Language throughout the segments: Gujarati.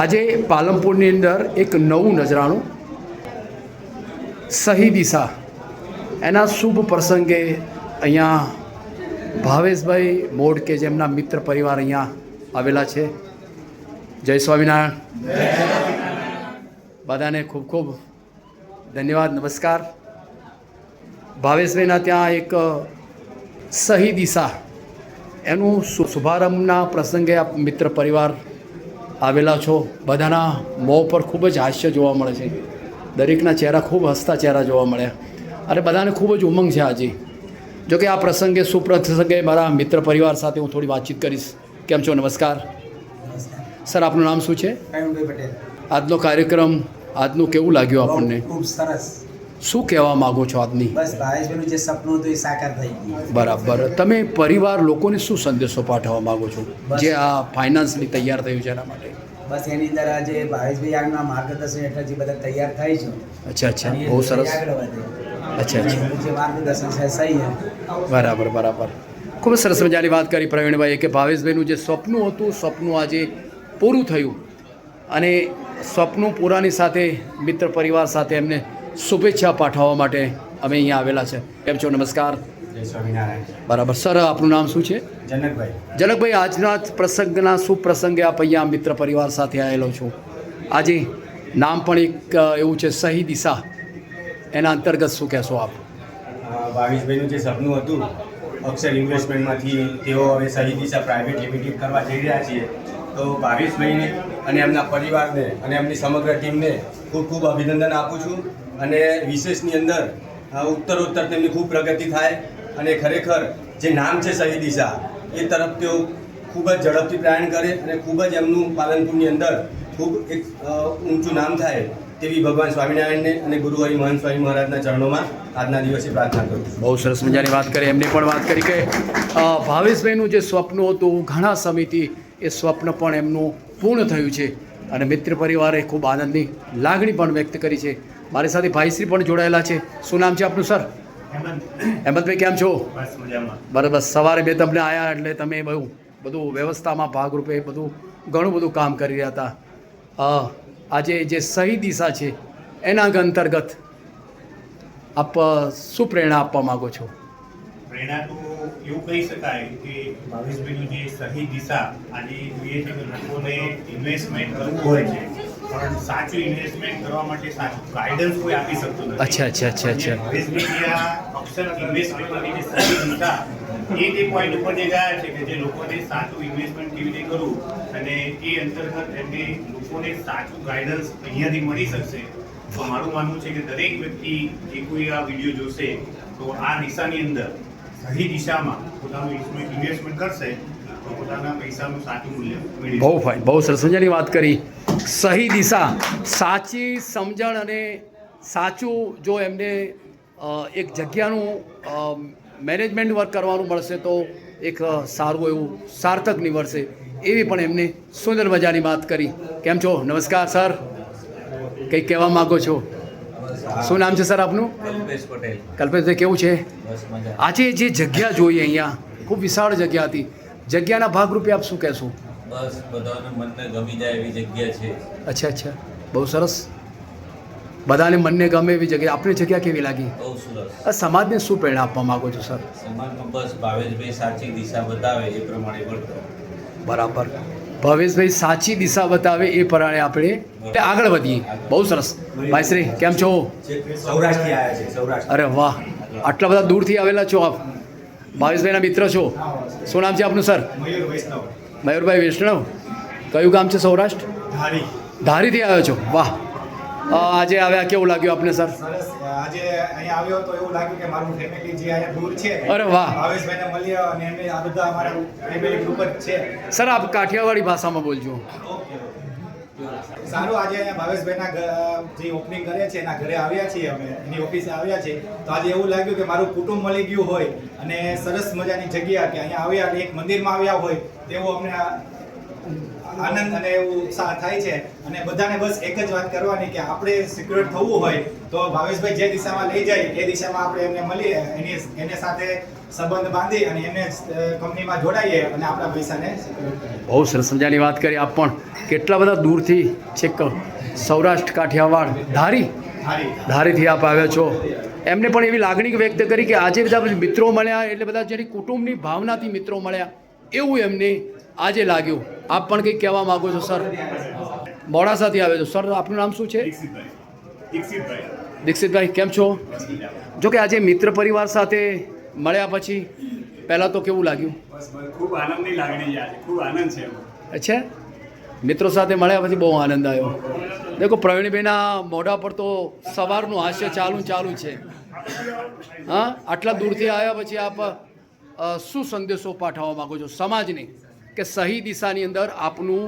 આજે પાલનપુરની અંદર એક નવું નજરાણું સહી દિશા એના શુભ પ્રસંગે અહીંયા ભાવેશભાઈ મોડ કે જેમના મિત્ર પરિવાર અહીંયા આવેલા છે. જય સ્વામિનારાયણ. બધાને ખૂબ ખૂબ ધન્યવાદ, નમસ્કાર. ભાવેશભાઈના ત્યાં એક સહી દિશા એનું શુભારંભના પ્રસંગે આપ મિત્ર પરિવાર આવેલા છો. બધાના મોં પર ખૂબ જ હાસ્ય જોવા મળે છે. દરેકના ચહેરા ખૂબ હસતા ચહેરા જોવા મળ્યા અને બધાને ખૂબ જ ઉમંગ છે આજે. જોકે આ પ્રસંગે સુપ્રસંગે મારા મિત્ર પરિવાર સાથે હું થોડી વાતચીત કરીશ. કેમ છો? નમસ્કાર સર, આપનું નામ શું છે? પટેલ. આજનો કાર્યક્રમ આજનું કેવું લાગ્યું આપણને? ખૂબ સરસ. શું કહેવા માગો છો આજની? બસ ભાવેશભાઈનું જે સપનું હતું એ સાકાર થઈ ગયું. બરાબર. તમે પરિવાર લોકોને શું સંદેશો પાઠવવા માગો છો જે આ ફાઇનાન્સલી તૈયાર થયું છે એના માટે? બસ એની અંદર આજે ભાવેશભાઈ આગળના માર્ગદર્શન હેઠળ જે બધા તૈયાર થાય છે. અચ્છા અચ્છા, બહુ સરસ. અચ્છા અચ્છા, જે માર્ગદર્શન છે સહી છે. બરાબર બરાબર. ખૂબ જ સરસ મજાની વાત કરી પ્રવીણભાઈ કે ભાવેશભાઈનું જે સપનું હતું સપનું આજે પૂરું થયું અને સપનું પૂરાની સાથે મિત્ર પરિવાર સાથે એમને શુભેચ્છા પાઠવવા માટે અમે અહીંયા આવેલા છે. કેમ છો? નમસ્કાર. જય સ્વામિનારાયણ. બરાબર. સર, આપનું નામ શું છે? જનકભાઈ. જનકભાઈ, આજના પ્રસંગના શુભ પ્રસંગે આપ અહીંયા મિત્ર પરિવાર સાથે આવેલો છો. આજે નામ પણ એક એવું છે સહી દિશા, એના અંતર્ગત શું કહેશો આપ? ભાવેશભાઈનું જે સપનું હતું અક્ષર ઇન્વેસ્ટમેન્ટમાંથી તેઓ હવે સહી દિશા પ્રાઇવેટ લિમિટેડ કરવા જઈ રહ્યા છીએ. તો ભાવેશભાઈને અને એમના પરિવારને અને એમની સમગ્ર ટીમને ખૂબ ખૂબ અભિનંદન આપું છું અને વિશેષની અંદર ઉત્તરોત્તર તેમની ખૂબ પ્રગતિ થાય અને ખરેખર જે નામ છે સહી દિશા એ તરફ તેઓ ખૂબ જ ઝડપથી પ્રયાણ કરે અને ખૂબ જ એમનું પાલનપુરની અંદર ખૂબ એક ઊંચું નામ થાય તેવી ભગવાન સ્વામિનારાયણને અને ગુરુ હરિ મહંત સ્વામી મહારાજના ચરણોમાં આજના દિવસે પ્રાર્થના કરું છું. બહુ સરસ મજાની વાત કરી. એમણે પણ વાત કરી કે ભાવેશભાઈનું જે સ્વપ્ન હતું ઘણા સમયથી એ સ્વપ્ન પણ એમનું પૂર્ણ થયું છે અને મિત્ર પરિવારે ખૂબ આનંદની લાગણી પણ વ્યક્ત કરી છે. મારી સાથે ભાઈશ્રી પણ જોડાયેલા છે. શું નામ છે આપનું સર? હેમંતભાઈ, કેમ છો? બરાબર. સવારે બે તમને આવ્યા એટલે તમે બધું વ્યવસ્થામાં ભાગરૂપે ઘણું બધું કામ કરી રહ્યા હતા. આજે જે સહી દિશા છે એના અંતર્ગત આપ શું પ્રેરણા આપવા માગો છો? પ્રેરણા તો એવું કહી શકાય કે ભાવેશભાઈનું જે સહી દિશા આજે જોઈએ છે કે લોકોને ઇન્વેસ્ટમેન્ટ કરવું હોય છે પણ સાચું ઇન્વેસ્ટમેન્ટ કરવા માટે સાચું ગાઈડન્સ કોઈ આપી શકતું નથી. અચ્છા અચ્છા અચ્છા અચ્છા. ભાવેશભાઈ આ અક્ષર ઇન્વેસ્ટમેન્ટની જે સહી દિશા એ પોઈન્ટ ઉપર જે ગયા છે કે જે લોકોને સાચું ઇન્વેસ્ટમેન્ટ કેવી રીતે કરવું અને એ અંતર્ગત એમને લોકોને સાચું ગાઈડન્સ અહીંયાથી મળી શકશે. તો મારું માનવું છે કે દરેક વ્યક્તિ જે કોઈ આ વિડીયો જોશે તો આ દિશાની અંદર સહી દિશામાં પોતાનું ઇન્વેસ્ટમેન્ટ કરશે તો પોતાના પૈસાનું સાચું મૂલ્ય મેળવી બહુ ફાઇન, બહુ સરસ મજાની વાત કરી. સહી દિશા, સાચી સમજણ અને સાચું જો એમને એક જગ્યાનું મેનેજમેન્ટ વર્ક કરવાનું મળશે તો એક સારું એવું સાર્થક નીવડશે એવી પણ એમને સુંદર મજાની વાત કરી. કેમ છો? નમસ્કાર સર, કંઈક કહેવા માગો છો? શું નામ છે સર આપનું? કલ્પેશ પટેલ. કલ્પેશભાઈ, કેવું છે? આજે જે જગ્યા જોઈએ અહીંયા ખૂબ વિશાળ જગ્યા હતી, જગ્યાના ભાગરૂપે આપ શું કહેશો? બસ બધાને મનને ગમી જાય એવી જગ્યા છે. અચ્છા અચ્છા, બહુ સરસ. બધાને મનને ગમે એવી જગ્યા. આપણી જગ્યા કેવી લાગી? બહુ સરસ. આ સમાજને શું પ્રેરણા આપવા માગો છો સર? સમાજમાં બસ ભાવેશભાઈ સાચી દિશા બતાવે એ પ્રમાણે વર્તો. બરાબર. ભાવેશભાઈ સાચી દિશા બતાવે એ પ્રમાણે આપણે આગળ વધીએ. બહુ સરસ. ભાઈશ્રી, કેમ છો? સૌરાષ્ટ્રથી આવ્યા છે. સૌરાષ્ટ્ર. અરે વાહ, આટલા બધા દૂરથી આવેલા છો આપ. ભાવેશભાઈના મિત્ર છો. શું નામ છે આપનું સર? મયુર વૈષ્ણવ. મયુરભાઈ વૈષ્ણવ. કયું ગામ છે? સૌરાષ્ટ્ર. ધારી. ધારીથી આવ્યો છો. વાહ. આજે આવ્યા, કેવું લાગ્યું આપને સર? સરસ. આજે અહીંયા આવ્યો તો એવું લાગ્યું કે મારું ફેમિલી જે અહીંયા દૂર છે અરે વાહ. ભાવેશભાઈને મળ્યા અને એમને આ બધા અમારા ફેમિલી ગ્રુપ જ છે. સર, આપ કાઠિયાવાડી ભાષામાં બોલજો. સારું. આજે અહીંયા ભાવેશભાઈના જે ઓપનિંગ કરે છે એના ઘરે આવ્યા છીએ અમે, એની ઓફિસે આવ્યા છીએ તો આજે એવું લાગ્યું કે મારું કુટુંબ મળી ગયું હોય અને સરસ મજાની જગ્યા કે અહીંયા આવ્યા એક મંદિરમાં આવ્યા હોય તેવું અમને આનંદ અને એવું ઉત્સાહ થાય છે અને બધાને બસ એક જ વાત કરવાની કે આપણે સિક્યોર થવું હોય તો ભાવેશભાઈ જે દિશામાં લઈ જાય એ દિશામાં આપણે એમને મળીએ, એને સાથે સંબંધ બાંધી અને એને કંપનીમાં જોડાઈએ અને આપણા પૈસાને બહુ સરસ મજાની વાત કરી આપ પણ કેટલા બધા દૂરથી છેક સૌરાષ્ટ્ર કાઠિયાવાડ ધારીથી આપ આવ્યા છો એમને પણ એવી લાગણી વ્યક્ત કરી કે આજે બધા મિત્રો મળ્યા એટલે બધા જેની કુટુંબની ભાવનાથી મિત્રો મળ્યા એવું એમને આજે લાગ્યું. આપ પણ કંઈક કહેવા માગો છો સર? મોડાસાથી આવ્યો છો સર, આપનું નામ શું છે? દીક્ષિતભાઈ, કેમ છો? જો કે આજે મિત્ર પરિવાર સાથે મળ્યા પછી પહેલાં તો કેવું લાગ્યું? ખૂબ આનંદની લાગણી છે આજે, ખૂબ આનંદ છે. અચ્છા, મિત્રો સાથે મળ્યા પછી બહુ આનંદ આવ્યો. દેખો પ્રવીણભાઈના મોઢા પર તો સવારનું હાસ્ય ચાલુ છે. હા, આટલા દૂરથી આવ્યા પછી આપ શું સંદેશો પાઠવવા માગો છો સમાજને કે સહી દિશાની અંદર આપનું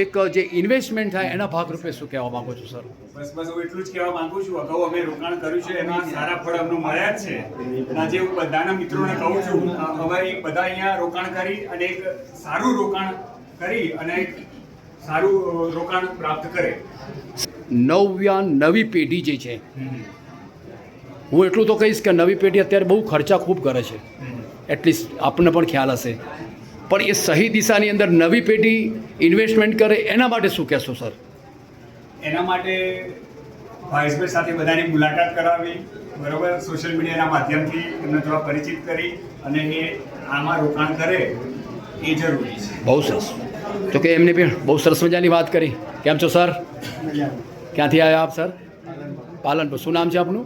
એક જે ઇન્વેસ્ટમેન્ટ થાય એના ભાગરૂપે શું કહેવા માગો છો સર? બસ હું એટલું જ કહેવા માંગુ છું, અગાઉ અમે રોકાણ કર્યું છે એના સારા ફળ અમને મળ્યા જ છે. અને આજે હું બધાના મિત્રોને કહું છું અમારી બધા અહીંયા રોકાણ કરી અને એક સારું રોકાણ કરી અને એક સારું રોકાણ પ્રાપ્ત કરે. નવી પેઢી જે છે, હું એટલું તો કહીશ કે નવી પેઢી અત્યારે બહુ ખર્ચા ખૂબ કરે છે, એટલીસ્ટ આપણને પણ ખ્યાલ હશે. પણ એ સહી દિશાની અંદર નવી પેઢી ઇન્વેસ્ટમેન્ટ કરે એના માટે શું કહેશો સર? એના માટે ભાવેશભાઈ સાથે બધાની મુલાકાત કરાવી, બરાબર, સોશિયલ મીડિયાના માધ્યમથી એમને થોડા પરિચિત કરી અને એ આમાં રોકાણ કરે એ જરૂરી છે. બહુ સરસ. તો કે એમને પણ બહુ સરસ મજાની વાત કરી. કેમ છો સર? ક્યાંથી આવ્યા આપ સર? પાલનપુર. શું નામ છે આપનું?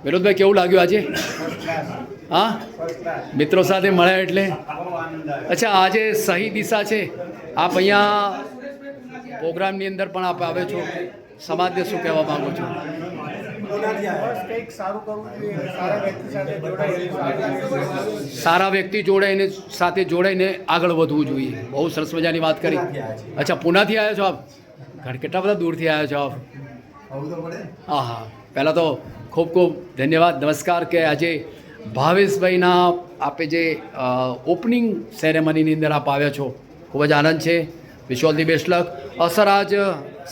વિનોદભાઈ, કેવું લાગ્યું આજે? હા, મિત્રો સાથે મળ્યા એટલે. અચ્છા, આજે સહી દિશા છે, આપ અહીંયા પ્રોગ્રામની અંદર પણ આપ આવે છો, સમાજને શું કહેવા માગો છો? સારા વ્યક્તિ જોડાઈને સાથે જોડાઈને આગળ વધવું જોઈએ. બહુ સરસ મજાની વાત કરી. અચ્છા, પૂનાથી આવ્યા છો આપ? કેટલા બધા દૂરથી આવ્યા છો આપ? હા હા, પહેલાં તો ખૂબ ખૂબ ધન્યવાદ, નમસ્કાર કે આજે ભાવેશભાઈના આપે જે ઓપનિંગ સેરેમનીની અંદર આપ આવ્યા છો, ખૂબ જ આનંદ છે. વિશ all the best luck. Sir, આજ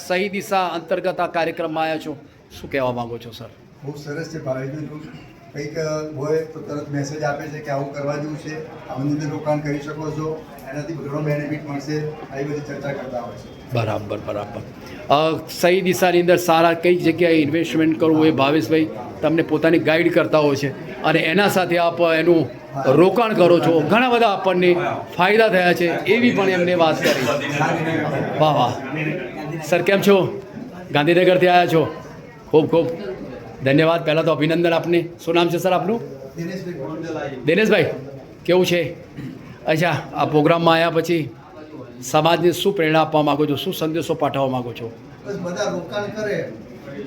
સહી દિશા અંતર્ગત આ કાર્યક્રમમાં આવ્યા છો, શું કહેવા માગો છો સર? બહુ સરસ છે ભાવેશભાઈનું, કંઈક હોય તો તરત મેસેજ આપે છે કે આવું કરવા જેવું છે, આની અંદર રોકાણ કરી શકો છો, એનાથી ઘણો બેનિફિટ મળશે, આવી બધી ચર્ચા કરતા હોય છે. બરાબર. સહી દિશાની અંદર સારા કઈ જગ્યાએ ઇન્વેસ્ટમેન્ટ કરવું એ ભાવેશભાઈ તમને પોતાની ગાઈડ કરતા હોય છે અને એના સાથે આપ એનું રોકાણ કરો છો. ઘણા બધા આપણને ફાયદા થયા છે એવી પણ એમને વાત કરી. વાહ વાહ સર, કેમ છો? ગાંધીનગરથી આવ્યા છો, ખૂબ ખૂબ ધન્યવાદ. પહેલાં તો અભિનંદન આપને. શું નામ છે સર આપનું? દિનેશભાઈ, કેવું છે? અચ્છા, આ પ્રોગ્રામમાં આવ્યા પછી સમાજને શું પ્રેરણા આપવા માગો છો, શું સંદેશો પાઠવવા માગો છો? બસ બધા રોકાણ કરે,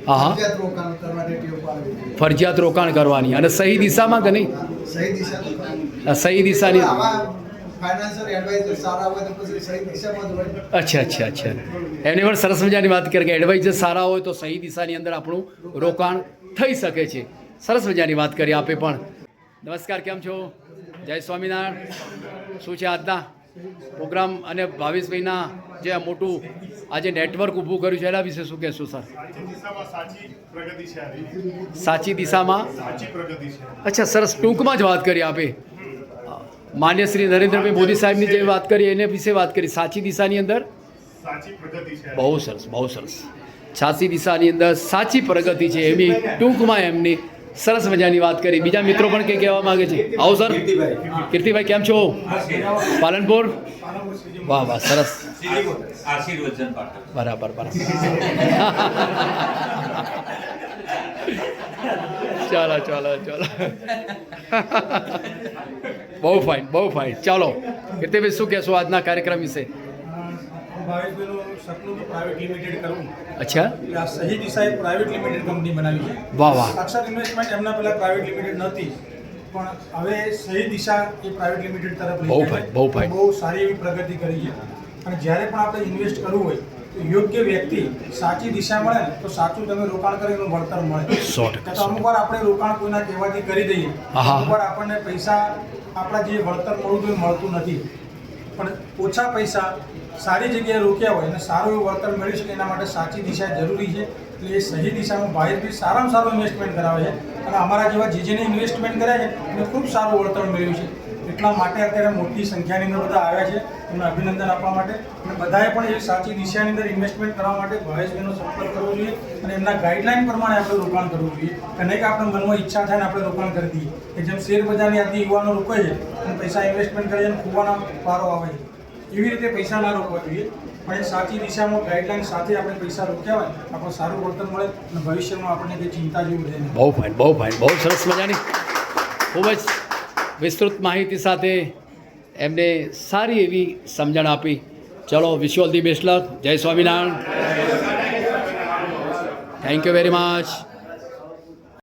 હા, ફરજિયાત રોકાણ કરવાની ટેવ પાડવી જોઈએ. ફરજિયાત રોકાણ કરવાની અને સહી દિશામાં કે નહીં? સહી દિશા સહી દિશાની. આમાં ફાઇનાન્શિયલ એડવાઇઝર સારા હોય તો પછી સહી દિશામાં જ હોય. અચ્છા. એમની પણ સરસ મજાની વાત કરી કે એડવાઇઝર સારા હોય તો સહી દિશાની અંદર આપણું રોકાણ થઈ શકે છે. સરસ મજાની વાત કરી આપે પણ. નમસ્કાર, કેમ છો? જય સ્વામિનારાયણ. શું છે આજના પ્રોગ્રામ અને ભાવેશભાઈના જે આ મોટું આજે નેટવર્ક ઊભું કર્યું છે એના વિશે શું કહેશો સર? સાચી દિશામાં. અચ્છા, સરસ. ટૂંકમાં જ વાત કરી આપે. માન્ય શ્રી નરેન્દ્રભાઈ મોદી સાહેબની જે વાત કરી એને વિશે વાત કરી. સાચી દિશાની અંદર બહુ સરસ. સાચી દિશાની અંદર સાચી પ્રગતિ છે એવી ટૂંકમાં એમની સરસ મજાની વાત કરી. બીજા મિત્રો પણ કંઈ કહેવા માંગે છે? આવો સર. કીર્તિભાઈ, કેમ છો? પાલનપુર. વાહ, સરસ. બરાબર. ચાલો. બહુ ફાઇન. ચાલો કીર્તિભાઈ, શું કહેશો આજના કાર્યક્રમ વિશે? ભાવેશભાઈનું સપનું તો પ્રાઇવેટ લિમિટેડ કરવું. અચ્છા. આ સહી દિશા એક પ્રાઇવેટ લિમિટેડ કંપની બનાવી છે. વાહ. અક્ષર ઇન્વેસ્ટમેન્ટ એમના પહેલા પ્રાઇવેટ લિમિટેડ નહોતી, પણ હવે સહી દિશા એ પ્રાઇવેટ લિમિટેડ તરફ લઈ જાય. બહુ ફાઇન. બહુ સારી એવી પ્રગતિ કરી છે. અને જ્યારે પણ આપણે ઇન્વેસ્ટ કરવું હોય તો યોગ્ય વ્યક્તિ સાચી દિશા મળે ને તો સાચું તમે રોકાણ કરીને એનું વળતર મળે. 100%. તો અમુક વાર આપણે રોકાણ કોઈના કહેવાથી કરી દઈએ, અમુક વાર આપણને પૈસા આપણા જે વળતર મળવું જોઈએ મળતું નથી. પણ ઓછા પૈસા સારી જગ્યાએ રોક્યા હોય અને સારું એવું વળતર મેળવી શકે એના માટે સાચી દિશા જરૂરી છે. એટલે એ સહી દિશામાં ભાવેશભાઈ સારામાં સારું ઇન્વેસ્ટમેન્ટ કરાવે છે અને અમારા જેવા જેને ઇન્વેસ્ટમેન્ટ કર્યા છે એને ખૂબ સારું વળતર મેળવ્યું છે. એટલા માટે અત્યારે મોટી સંખ્યાની અંદર બધા આવ્યા છે એમને અભિનંદન આપવા માટે અને બધાએ પણ એવી સાચી દિશાની અંદર ઇન્વેસ્ટમેન્ટ કરવા માટે ભાવેશભાઈનો સંપર્ક કરવો જોઈએ અને એમના ગાઈડલાઈન પ્રમાણે આપણે રોકાણ કરવું જોઈએ. કે નહીં કે આપણે મનમાં ઈચ્છા થાય ને આપણે રોકાણ કરી દઈએ કે જેમ શેર બજારની આજની યુવાનો રોકાય છે અને પૈસા ઇન્વેસ્ટમેન્ટ કરે છે અને ખોવાના પારો આવે છે એવી રીતે પૈસા ના રોકવા જોઈએ. પણ એ સાચી દિશામાં ગાઈડલાઈન સાથે આપણે પૈસા રોક્યા હોય આપણને સારું વળતર મળે અને ભવિષ્યમાં આપણને કંઈ ચિંતા જેવું રહે નહીં. બહુ ફાઇન, બહુ ફાઇન, બહુ સરસ મજાની ખૂબ જ વિસ્તૃત માહિતી સાથે એમને સારી એવી સમજણ આપી. ચલો, wish you all the best luck. જય Swaminarayan. Thank you very much.